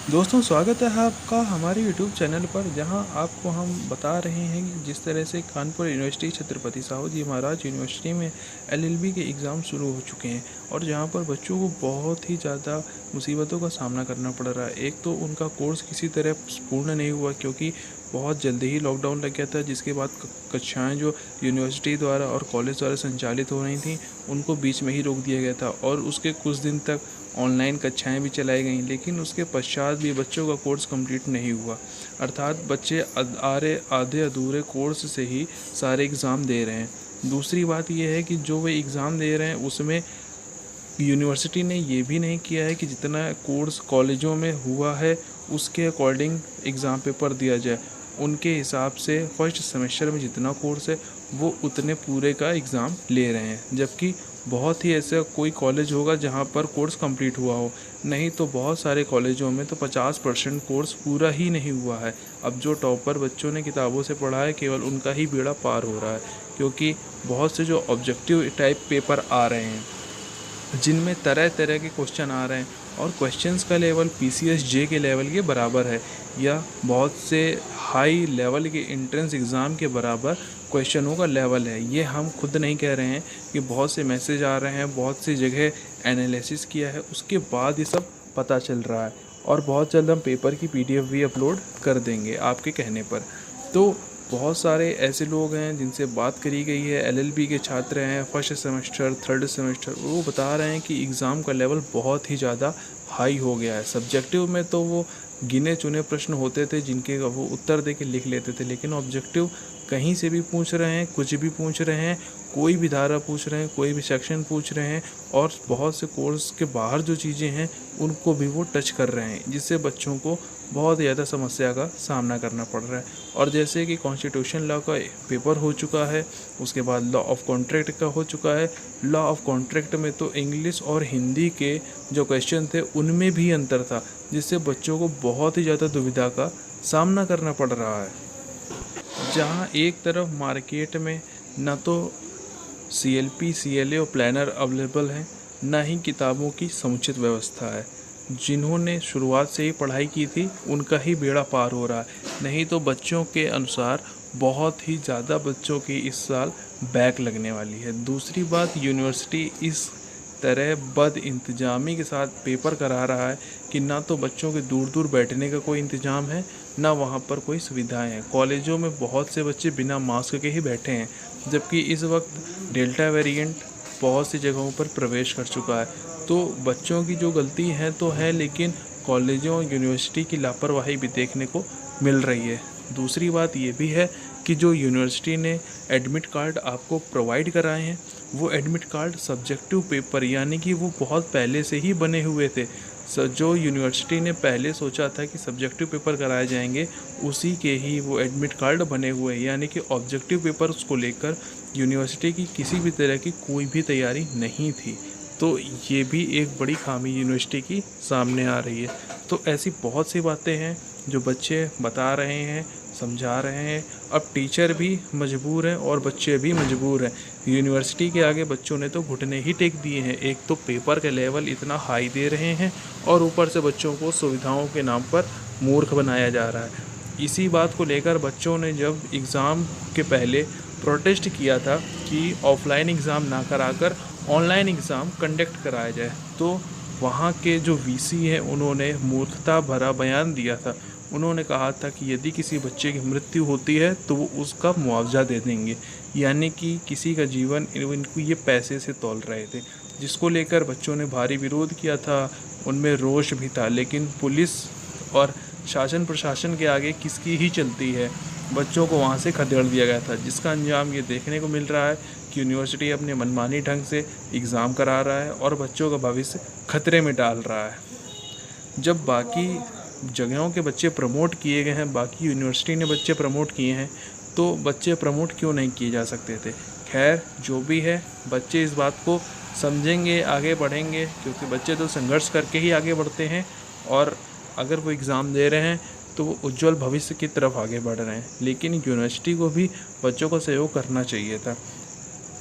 दोस्तों, स्वागत है आपका हमारे यूट्यूब चैनल पर, जहां आपको हम बता रहे हैं कि जिस तरह से कानपुर यूनिवर्सिटी छत्रपति साहू जी महाराज यूनिवर्सिटी में एलएलबी के एग्ज़ाम शुरू हो चुके हैं और जहां पर बच्चों को बहुत ही ज़्यादा मुसीबतों का सामना करना पड़ रहा है। एक तो उनका कोर्स किसी तरह पूर्ण नहीं हुआ, क्योंकि बहुत जल्दी ही लॉकडाउन लग गया था, जिसके बाद कक्षाएँ जो यूनिवर्सिटी द्वारा और कॉलेज द्वारा संचालित हो रही थी उनको बीच में ही रोक दिया गया था और उसके कुछ दिन तक ऑनलाइन कक्षाएं भी चलाई गईं। लेकिन उसके पश्चात भी बच्चों का कोर्स कंप्लीट नहीं हुआ, अर्थात बच्चे आधे अधूरे कोर्स से ही सारे एग्ज़ाम दे रहे हैं। दूसरी बात यह है कि जो वे एग्ज़ाम दे रहे हैं उसमें यूनिवर्सिटी ने ये भी नहीं किया है कि जितना कोर्स कॉलेजों में हुआ है उसके अकॉर्डिंग एग्ज़ाम पेपर दिया जाए। उनके हिसाब से फर्स्ट सेमेस्टर में जितना कोर्स है वो उतने पूरे का एग्ज़ाम ले रहे हैं, जबकि बहुत ही ऐसा कोई कॉलेज होगा जहाँ पर कोर्स कंप्लीट हुआ हो, नहीं तो बहुत सारे कॉलेजों में तो 50% कोर्स पूरा ही नहीं हुआ है। अब जो टॉपर बच्चों ने किताबों से पढ़ा है केवल उनका ही बेड़ा पार हो रहा है, क्योंकि बहुत से जो ऑब्जेक्टिव टाइप पेपर आ रहे हैं जिनमें तरह तरह के क्वेश्चन आ रहे हैं और क्वेश्चंस का लेवल पीसीएस जे के लेवल के बराबर है या बहुत से हाई लेवल के एंट्रेंस एग्ज़ाम के बराबर क्वेश्चनों का लेवल है। ये हम खुद नहीं कह रहे हैं कि बहुत से मैसेज आ रहे हैं, बहुत सी जगह एनालिसिस किया है उसके बाद ये सब पता चल रहा है और बहुत जल्द हम पेपर की पीडीएफ भी अपलोड कर देंगे आपके कहने पर। तो बहुत सारे ऐसे लोग हैं जिनसे बात करी गई है, एलएलबी के छात्र हैं, फर्स्ट सेमेस्टर थर्ड सेमेस्टर, वो बता रहे हैं कि एग्ज़ाम का लेवल बहुत ही ज़्यादा हाई हो गया है। सब्जेक्टिव में तो वो गिने चुने प्रश्न होते थे जिनके वो उत्तर दे के लिख लेते थे, लेकिन ऑब्जेक्टिव कहीं से भी पूछ रहे हैं, कुछ भी पूछ रहे हैं, कोई भी धारा पूछ रहे हैं, कोई भी सेक्शन पूछ रहे हैं और बहुत से कोर्स के बाहर जो चीज़ें हैं उनको भी वो टच कर रहे हैं, जिससे बच्चों को बहुत ज़्यादा समस्या का सामना करना पड़ रहा है। और जैसे कि कॉन्स्टिट्यूशन लॉ का पेपर हो चुका है, उसके बाद लॉ ऑफ कॉन्ट्रैक्ट का हो चुका है। लॉ ऑफ कॉन्ट्रैक्ट में तो इंग्लिश और हिंदी के जो क्वेश्चन थे उनमें भी अंतर था, जिससे बच्चों को बहुत ही ज़्यादा दुविधा का सामना करना पड़ रहा है। जहाँ एक तरफ मार्केट में न तो सीएलपी सीएलए और प्लानर अवेलेबल हैं, न ही किताबों की समुचित व्यवस्था है। जिन्होंने शुरुआत से ही पढ़ाई की थी उनका ही बेड़ा पार हो रहा है, नहीं तो बच्चों के अनुसार बहुत ही ज़्यादा बच्चों की इस साल बैक लगने वाली है। दूसरी बात, यूनिवर्सिटी इस तरह बद इंतजामी के साथ पेपर करा रहा है कि ना तो बच्चों के दूर दूर बैठने का कोई इंतज़ाम है, ना वहाँ पर कोई सुविधाएं हैं। कॉलेजों में बहुत से बच्चे बिना मास्क के ही बैठे हैं, जबकि इस वक्त डेल्टा वेरिएंट बहुत सी जगहों पर प्रवेश कर चुका है। तो बच्चों की जो गलती है तो है, लेकिन कॉलेजों यूनिवर्सिटी की लापरवाही भी देखने को मिल रही है। दूसरी बात ये भी है कि जो यूनिवर्सिटी ने एडमिट कार्ड आपको प्रोवाइड कराए हैं वो एडमिट कार्ड सब्जेक्टिव पेपर यानी कि वो बहुत पहले से ही बने हुए थे। जो यूनिवर्सिटी ने पहले सोचा था कि सब्जेक्टिव पेपर कराए जाएंगे उसी के ही वो एडमिट कार्ड बने हुए हैं, यानी कि ऑब्जेक्टिव पेपर उसको लेकर यूनिवर्सिटी की किसी भी तरह की कोई भी तैयारी नहीं थी। तो ये भी एक बड़ी खामी यूनिवर्सिटी की सामने आ रही है। तो ऐसी बहुत सी बातें हैं जो बच्चे बता रहे हैं, समझा रहे हैं। अब टीचर भी मजबूर हैं और बच्चे भी मजबूर हैं। यूनिवर्सिटी के आगे बच्चों ने तो घुटने ही टेक दिए हैं। एक तो पेपर का लेवल इतना हाई दे रहे हैं और ऊपर से बच्चों को सुविधाओं के नाम पर मूर्ख बनाया जा रहा है। इसी बात को लेकर बच्चों ने जब एग्ज़ाम के पहले प्रोटेस्ट किया था कि ऑफलाइन एग्ज़ाम ना कराकर ऑनलाइन एग्ज़ाम कंडक्ट कराया जाए, तो वहाँ के जो वीसी हैं उन्होंने मूर्खता भरा बयान दिया था। उन्होंने कहा था कि यदि किसी बच्चे की मृत्यु होती है तो वो उसका मुआवजा दे देंगे, यानी कि किसी का जीवन इनको ये पैसे से तौल रहे थे, जिसको लेकर बच्चों ने भारी विरोध किया था। उनमें रोष भी था, लेकिन पुलिस और शासन प्रशासन के आगे किसकी ही चलती है। बच्चों को वहाँ से खदेड़ दिया गया था, जिसका अंजाम ये देखने को मिल रहा है कि यूनिवर्सिटी अपने मनमानी ढंग से एग्ज़ाम करा रहा है और बच्चों का भविष्य खतरे में डाल रहा है। जब बाकी जगहों के बच्चे प्रमोट किए गए हैं, बाकी यूनिवर्सिटी ने बच्चे प्रमोट किए हैं, तो बच्चे प्रमोट क्यों नहीं किए जा सकते थे। खैर जो भी है, बच्चे इस बात को समझेंगे, आगे बढ़ेंगे, क्योंकि बच्चे तो संघर्ष करके ही आगे बढ़ते हैं और अगर वो एग्ज़ाम दे रहे हैं तो वो उज्जवल भविष्य की तरफ आगे बढ़ रहे हैं। लेकिन यूनिवर्सिटी को भी बच्चों को सहयोग करना चाहिए था।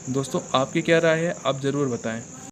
दोस्तों, आपकी क्या राय है, आप ज़रूर बताएं।